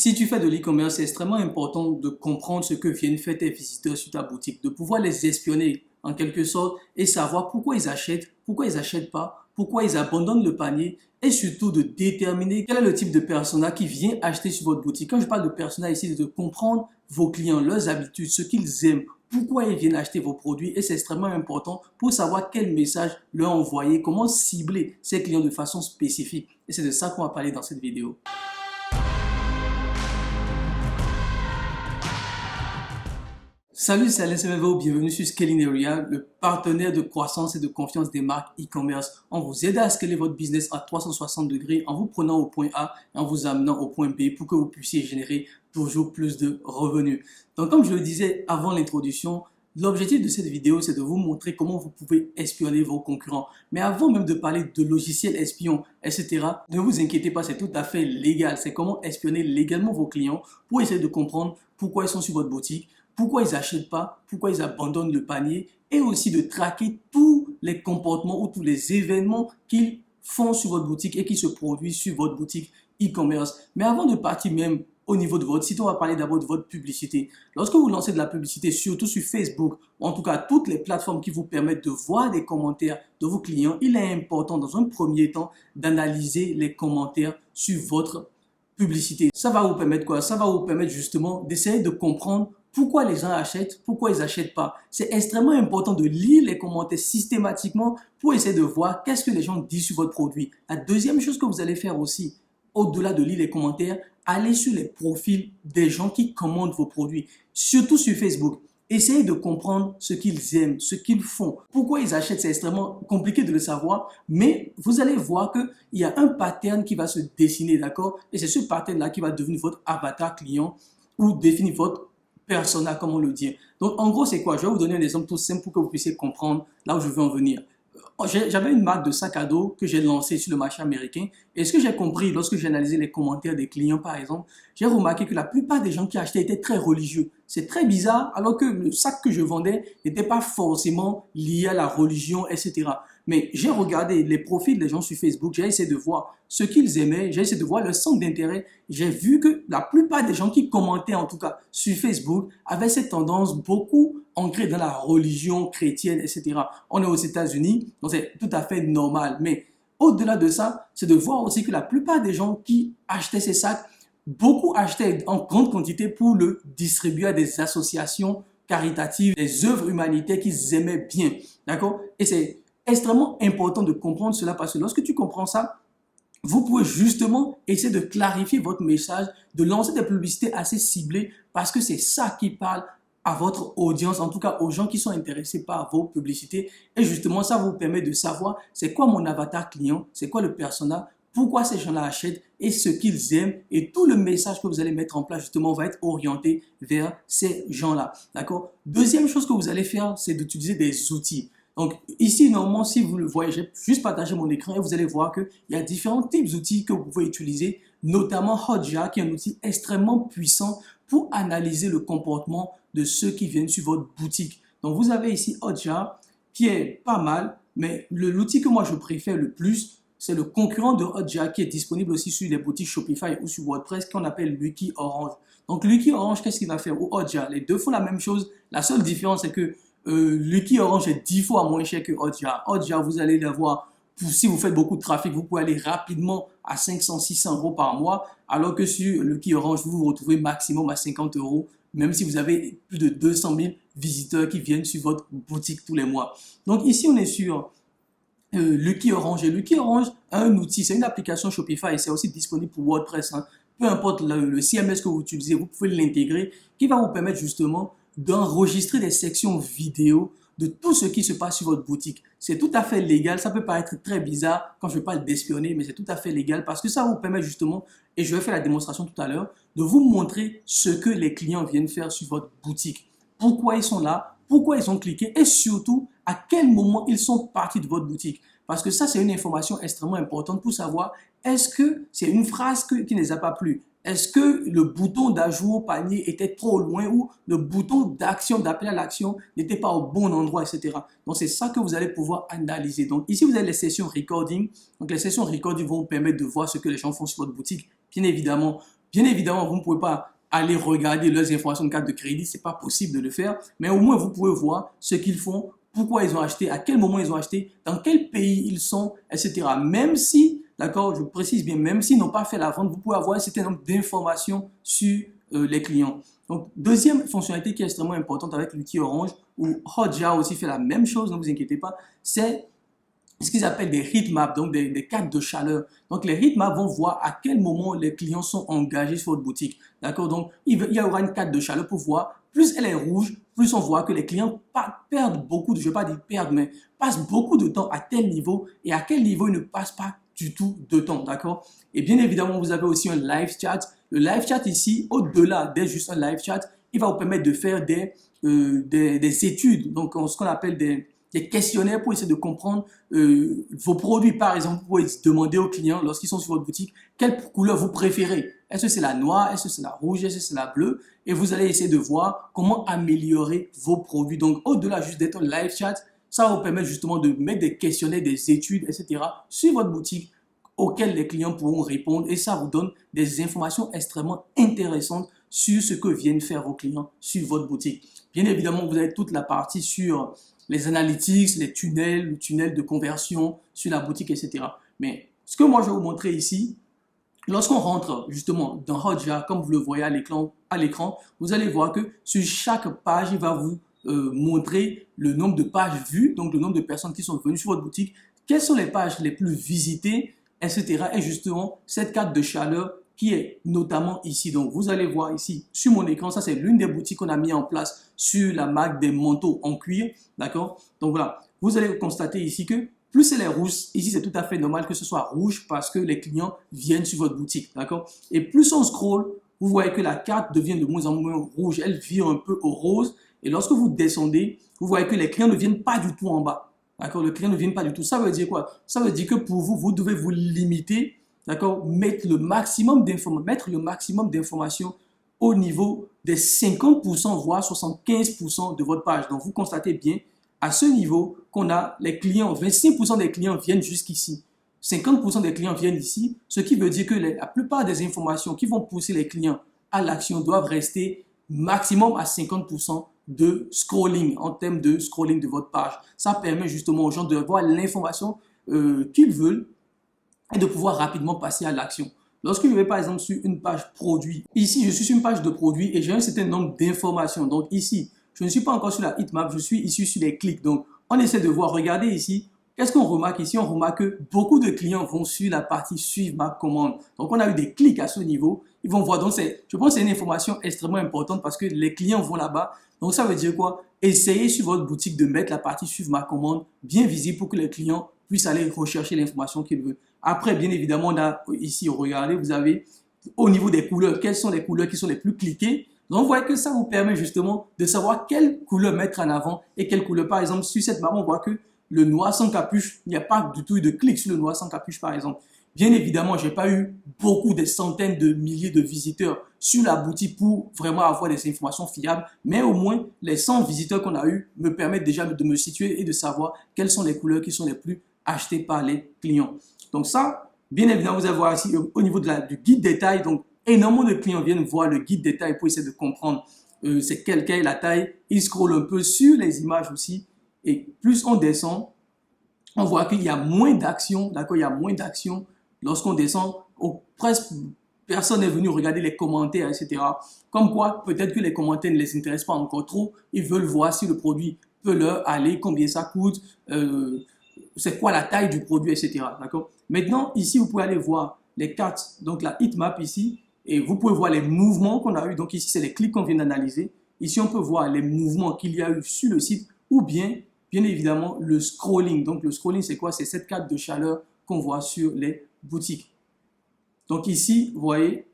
Si tu fais de l'e-commerce, c'est extrêmement important de comprendre ce que viennent faire tes visiteurs sur ta boutique, de pouvoir les espionner en quelque sorte et savoir pourquoi ils achètent pas, pourquoi ils abandonnent le panier et surtout de déterminer quel est le type de persona qui vient acheter sur votre boutique. Quand je parle de persona ici, c'est de comprendre vos clients, leurs habitudes, ce qu'ils aiment, pourquoi ils viennent acheter vos produits et c'est extrêmement important pour savoir quel message leur envoyer, comment cibler ces clients de façon spécifique. Et c'est de ça qu'on va parler dans cette vidéo. Salut, c'est Alain Semevo, bienvenue sur Scaling Area, le partenaire de croissance et de confiance des marques e-commerce. On vous aide à scaler votre business à 360 degrés en vous prenant au point A et en vous amenant au point B pour que vous puissiez générer toujours plus de revenus. Donc, comme je le disais avant l'introduction, l'objectif de cette vidéo, c'est de vous montrer comment vous pouvez espionner vos concurrents. Mais avant même de parler de logiciels espions, etc., ne vous inquiétez pas, c'est tout à fait légal. C'est comment espionner légalement vos clients pour essayer de comprendre pourquoi ils sont sur votre boutique, pourquoi ils n'achètent pas, pourquoi ils abandonnent le panier et aussi de traquer tous les comportements ou tous les événements qu'ils font sur votre boutique et qui se produisent sur votre boutique e-commerce. Mais avant de partir même au niveau de votre site, on va parler d'abord de votre publicité. Lorsque vous lancez de la publicité, surtout sur Facebook, ou en tout cas toutes les plateformes qui vous permettent de voir des commentaires de vos clients, il est important dans un premier temps d'analyser les commentaires sur votre publicité. Ça va vous permettre quoi? Ça va vous permettre justement d'essayer de comprendre pourquoi les gens achètent, pourquoi ils n'achètent pas. C'est extrêmement important de lire les commentaires systématiquement pour essayer de voir qu'est-ce que les gens disent sur votre produit. La deuxième chose que vous allez faire aussi, au-delà de lire les commentaires, allez sur les profils des gens qui commandent vos produits, surtout sur Facebook. Essayez de comprendre ce qu'ils aiment, ce qu'ils font. Pourquoi ils achètent, c'est extrêmement compliqué de le savoir, mais vous allez voir qu'il y a un pattern qui va se dessiner, d'accord? Et c'est ce pattern-là qui va devenir votre avatar client ou définir votre persona, comme on le dit. Donc, en gros, c'est quoi? Je vais vous donner un exemple tout simple pour que vous puissiez comprendre là où je veux en venir. J'avais une marque de sac à dos que j'ai lancée sur le marché américain. Et ce que j'ai compris lorsque j'ai analysé les commentaires des clients, par exemple, j'ai remarqué que la plupart des gens qui achetaient étaient très religieux. C'est très bizarre, alors que le sac que je vendais n'était pas forcément lié à la religion, etc. Mais j'ai regardé les profils des gens sur Facebook, j'ai essayé de voir ce qu'ils aimaient, j'ai essayé de voir leur centre d'intérêt. J'ai vu que la plupart des gens qui commentaient, en tout cas sur Facebook, avaient cette tendance beaucoup ancrée dans la religion chrétienne, etc. On est aux États-Unis, donc c'est tout à fait normal. Mais au-delà de ça, c'est de voir aussi que la plupart des gens qui achetaient ces sacs, beaucoup achetaient en grande quantité pour le distribuer à des associations caritatives, des œuvres humanitaires qu'ils aimaient bien. D'accord? Et c'est extrêmement important de comprendre cela parce que lorsque tu comprends ça, vous pouvez justement essayer de clarifier votre message, de lancer des publicités assez ciblées parce que c'est ça qui parle à votre audience, en tout cas aux gens qui sont intéressés par vos publicités. Et justement, ça vous permet de savoir c'est quoi mon avatar client, c'est quoi le persona, pourquoi ces gens-là achètent et ce qu'ils aiment. Et tout le message que vous allez mettre en place, justement, va être orienté vers ces gens-là. D'accord? Deuxième chose que vous allez faire, c'est d'utiliser des outils. Donc ici, normalement, si vous le voyez, j'ai juste partagé mon écran et vous allez voir qu'il y a différents types d'outils que vous pouvez utiliser, notamment Hotjar, qui est un outil extrêmement puissant pour analyser le comportement de ceux qui viennent sur votre boutique. Donc vous avez ici Hotjar, qui est pas mal, mais l'outil que moi je préfère le plus, c'est le concurrent de Hotjar qui est disponible aussi sur les boutiques Shopify ou sur WordPress qu'on appelle Lucky Orange. Donc Lucky Orange, qu'est-ce qu'il va faire? Ou Hotjar, les deux font la même chose. La seule différence, c'est que Lucky Orange est 10 fois moins cher que Hotjar. Hotjar, vous allez l'avoir, si vous faites beaucoup de trafic, vous pouvez aller rapidement à 500-600 euros par mois, alors que sur Lucky Orange, vous vous retrouvez maximum à 50 euros, même si vous avez plus de 200 000 visiteurs qui viennent sur votre boutique tous les mois. Donc ici, on est sur Lucky Orange. Et Lucky Orange a un outil, c'est une application Shopify et c'est aussi disponible pour WordPress. Peu importe le CMS que vous utilisez, vous pouvez l'intégrer, qui va vous permettre justement d'enregistrer des sections vidéo de tout ce qui se passe sur votre boutique. C'est tout à fait légal. Ça peut paraître très bizarre quand je parle d'espionner, mais c'est tout à fait légal parce que ça vous permet justement, et je vais faire la démonstration tout à l'heure, de vous montrer ce que les clients viennent faire sur votre boutique. Pourquoi ils sont là, pourquoi ils ont cliqué et surtout à quel moment ils sont partis de votre boutique. Parce que ça, c'est une information extrêmement importante pour savoir est-ce que c'est une phrase qui ne les a pas plu. Est-ce que le bouton d'ajout au panier était trop loin ou le bouton d'action, d'appel à l'action n'était pas au bon endroit, etc. Donc, c'est ça que vous allez pouvoir analyser. Donc, ici, vous avez les sessions recording. Donc, les sessions recording vont vous permettre de voir ce que les gens font sur votre boutique. Bien évidemment, Bien évidemment, vous ne pouvez pas aller regarder leurs informations de carte de crédit, c'est pas possible de le faire, mais au moins vous pouvez voir ce qu'ils font, pourquoi ils ont acheté, à quel moment ils ont acheté, dans quel pays ils sont, etc. Même si, d'accord, je précise bien, même s'ils n'ont pas fait la vente, vous pouvez avoir un certain nombre d'informations sur les clients. Donc, deuxième fonctionnalité qui est extrêmement importante avec l'outil Orange, où Hotjar aussi fait la même chose, ne vous inquiétez pas, c'est ce qu'ils appellent des heat maps, donc des cartes de chaleur. Donc, les heat maps vont voir à quel moment les clients sont engagés sur votre boutique. D'accord? Donc, il y aura une carte de chaleur pour voir, plus elle est rouge, plus on voit que les clients perdent beaucoup de, je ne vais pas dire perdre, mais passent beaucoup de temps à tel niveau et à quel niveau ils ne passent pas du tout de temps. D'accord? Et bien évidemment, vous avez aussi un live chat. Le live chat ici, au-delà d'être juste un live chat, il va vous permettre de faire des études, donc ce qu'on appelle des questionnaires pour essayer de comprendre vos produits. Par exemple, vous pouvez demander aux clients, lorsqu'ils sont sur votre boutique, quelle couleur vous préférez. Est-ce que c'est la noire? Est-ce que c'est la rouge? Est-ce que c'est la bleue? Et vous allez essayer de voir comment améliorer vos produits. Donc, au-delà juste d'être un live chat, ça va vous permettre justement de mettre des questionnaires, des études, etc. sur votre boutique auxquelles les clients pourront répondre. Et ça vous donne des informations extrêmement intéressantes sur ce que viennent faire vos clients sur votre boutique. Bien évidemment, vous avez toute la partie sur les analytics, les tunnels, le tunnel de conversion sur la boutique, etc. Mais ce que moi je vais vous montrer ici, lorsqu'on rentre justement dans Hotjar, comme vous le voyez à l'écran, vous allez voir que sur chaque page, il va vous montrer le nombre de pages vues, donc le nombre de personnes qui sont venues sur votre boutique, quelles sont les pages les plus visitées, etc. Et justement, cette carte de chaleur qui est notamment ici. Donc, vous allez voir ici sur mon écran, ça c'est l'une des boutiques qu'on a mis en place sur la marque des manteaux en cuir, d'accord? Donc voilà, vous allez constater ici que plus elle est rouge, ici c'est tout à fait normal que ce soit rouge parce que les clients viennent sur votre boutique, d'accord? Et plus on scrolle, vous voyez que la carte devient de moins en moins rouge, elle vire un peu au rose. Et lorsque vous descendez, vous voyez que les clients ne viennent pas du tout en bas, d'accord? Les clients ne viennent pas du tout. Ça veut dire quoi? Ça veut dire que pour vous, vous devez vous limiter, d'accord, mettre le maximum d'informations au niveau des 50%, voire 75% de votre page. Donc, vous constatez bien à ce niveau qu'on a les clients, 25% des clients viennent jusqu'ici. 50% des clients viennent ici, ce qui veut dire que la plupart des informations qui vont pousser les clients à l'action doivent rester maximum à 50% de scrolling, en termes de scrolling de votre page. Ça permet justement aux gens de voir l'information qu'ils veulent et de pouvoir rapidement passer à l'action. Lorsque je vais par exemple sur une page produit, ici je suis sur une page de produit et j'ai un certain nombre d'informations. Donc ici, je ne suis pas encore sur la heatmap, je suis ici sur les clics. Donc on essaie de voir, regardez ici, qu'est-ce qu'on remarque ici? On remarque que beaucoup de clients vont sur la partie suivre ma commande. Donc on a eu des clics à ce niveau. Ils vont voir, donc je pense que c'est une information extrêmement importante parce que les clients vont là-bas. Donc ça veut dire quoi? Essayez sur votre boutique de mettre la partie suivre ma commande bien visible pour que les clients puissent aller rechercher l'information qu'ils veulent. Après, bien évidemment, on a ici, regardez, vous avez au niveau des couleurs, quelles sont les couleurs qui sont les plus cliquées. Donc, vous voyez que ça vous permet justement de savoir quelle couleur mettre en avant et quelle couleur. Par exemple, sur cette map, on voit que le noir sans capuche, il n'y a pas du tout de clic sur le noir sans capuche, par exemple. Bien évidemment, je n'ai pas eu beaucoup, des centaines de milliers de visiteurs sur la boutique pour vraiment avoir des informations fiables, mais au moins, les 100 visiteurs qu'on a eu me permettent déjà de me situer et de savoir quelles sont les couleurs qui sont les plus achetées par les clients. Donc ça, bien évidemment, vous allez voir ici au niveau du guide détail. Donc, énormément de clients viennent voir le guide détail pour essayer de comprendre c'est quelle est la taille. Ils scrollent un peu sur les images aussi. Et plus on descend, on voit qu'il y a moins d'actions. D'accord, il y a moins d'actions lorsqu'on descend. Presque personne n'est venu regarder les commentaires, etc. Comme quoi, peut-être que les commentaires ne les intéressent pas encore trop. Ils veulent voir si le produit peut leur aller, combien ça coûte, c'est quoi la taille du produit, etc. D'accord? Maintenant, ici, vous pouvez aller voir les cartes, donc la heatmap ici, et vous pouvez voir les mouvements qu'on a eu. Donc ici, c'est les clics qu'on vient d'analyser. Ici, on peut voir les mouvements qu'il y a eu sur le site ou bien évidemment, le scrolling. Donc, le scrolling, c'est quoi? C'est cette carte de chaleur qu'on voit sur les boutiques. Donc ici, vous voyez,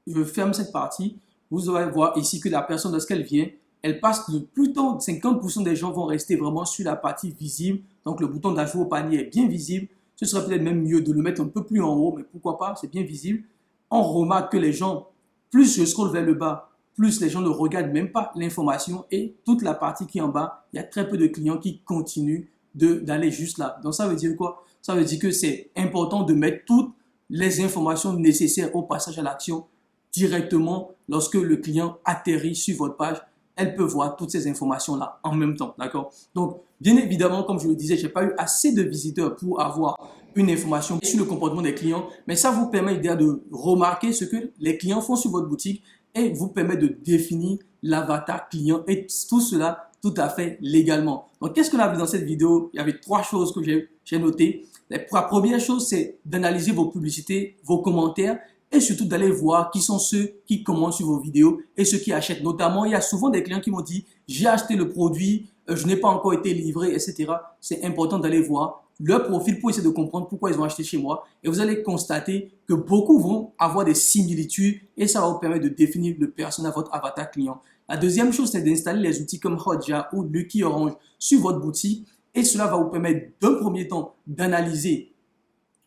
je ferme cette partie. Vous allez voir ici que la personne, lorsqu'elle vient, elle passe le plus tôt, 50% des gens vont rester vraiment sur la partie visible. Donc, le bouton d'ajout au panier est bien visible. Ce serait peut-être même mieux de le mettre un peu plus en haut, mais pourquoi pas, c'est bien visible. On remarque que les gens, plus je scrolle vers le bas, plus les gens ne regardent même pas l'information et toute la partie qui est en bas, il y a très peu de clients qui continuent d'aller juste là. Donc, ça veut dire quoi? Ça veut dire que c'est important de mettre toutes les informations nécessaires au passage à l'action directement lorsque le client atterrit sur votre page. Elle peut voir toutes ces informations-là en même temps, d'accord? Donc, bien évidemment, comme je le disais, je n'ai pas eu assez de visiteurs pour avoir une information sur le comportement des clients, mais ça vous permet de remarquer ce que les clients font sur votre boutique et vous permet de définir l'avatar client et tout cela tout à fait légalement. Donc, qu'est-ce qu'on a vu dans cette vidéo? Il y avait 3 choses que j'ai notées. La première chose, c'est d'analyser vos publicités, vos commentaires et surtout d'aller voir qui sont ceux qui commentent sur vos vidéos et ceux qui achètent. Notamment, il y a souvent des clients qui m'ont dit « j'ai acheté le produit, je n'ai pas encore été livré, etc. » C'est important d'aller voir leur profil pour essayer de comprendre pourquoi ils ont acheté chez moi. Et vous allez constater que beaucoup vont avoir des similitudes et ça va vous permettre de définir le persona, votre avatar client. La deuxième chose, c'est d'installer les outils comme Hotjar ou Lucky Orange sur votre boutique et cela va vous permettre d'un premier temps d'analyser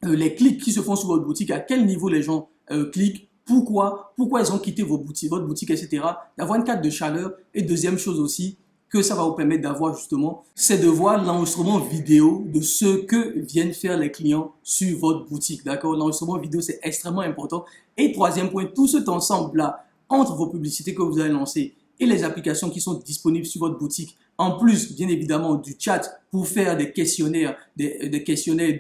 les clics qui se font sur votre boutique, à quel niveau les gens cliquent, pourquoi ils ont quitté votre boutique, etc. D'avoir une carte de chaleur. Et deuxième chose aussi, que ça va vous permettre d'avoir justement, c'est de voir l'enregistrement vidéo de ce que viennent faire les clients sur votre boutique. D'accord? L'enregistrement vidéo, c'est extrêmement important. Et troisième point, tout cet ensemble-là, entre vos publicités que vous allez lancer et les applications qui sont disponibles sur votre boutique, en plus, bien évidemment, du chat pour faire des questionnaires, des questionnaires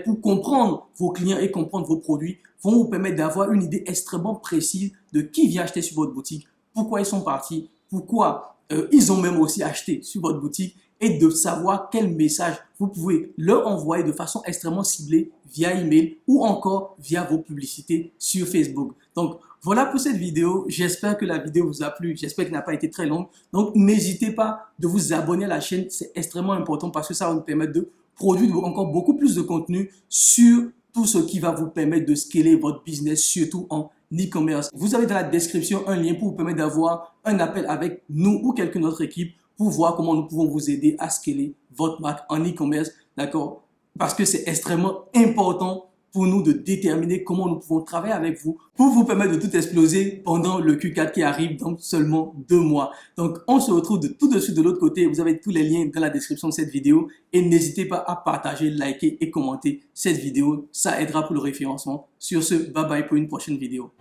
pour comprendre vos clients et comprendre vos produits, vont vous permettre d'avoir une idée extrêmement précise de qui vient acheter sur votre boutique, pourquoi ils sont partis, pourquoi ils ont même aussi acheté sur votre boutique et de savoir quel message vous pouvez leur envoyer de façon extrêmement ciblée via email ou encore via vos publicités sur Facebook. Donc, voilà pour cette vidéo. J'espère que la vidéo vous a plu. J'espère qu'elle n'a pas été très longue. Donc, n'hésitez pas de vous abonner à la chaîne. C'est extrêmement important parce que ça va nous permettre de produire encore beaucoup plus de contenu sur tout ce qui va vous permettre de scaler votre business, surtout en e-commerce. Vous avez dans la description un lien pour vous permettre d'avoir un appel avec nous ou quelqu'un de notre équipe pour voir comment nous pouvons vous aider à scaler votre marque en e-commerce, d'accord? Parce que c'est extrêmement important pour nous de déterminer comment nous pouvons travailler avec vous pour vous permettre de tout exploser pendant le Q4 qui arrive dans seulement 2 mois. Donc, on se retrouve tout de suite de l'autre côté. Vous avez tous les liens dans la description de cette vidéo et n'hésitez pas à partager, liker et commenter cette vidéo. Ça aidera pour le référencement. Sur ce, bye bye pour une prochaine vidéo.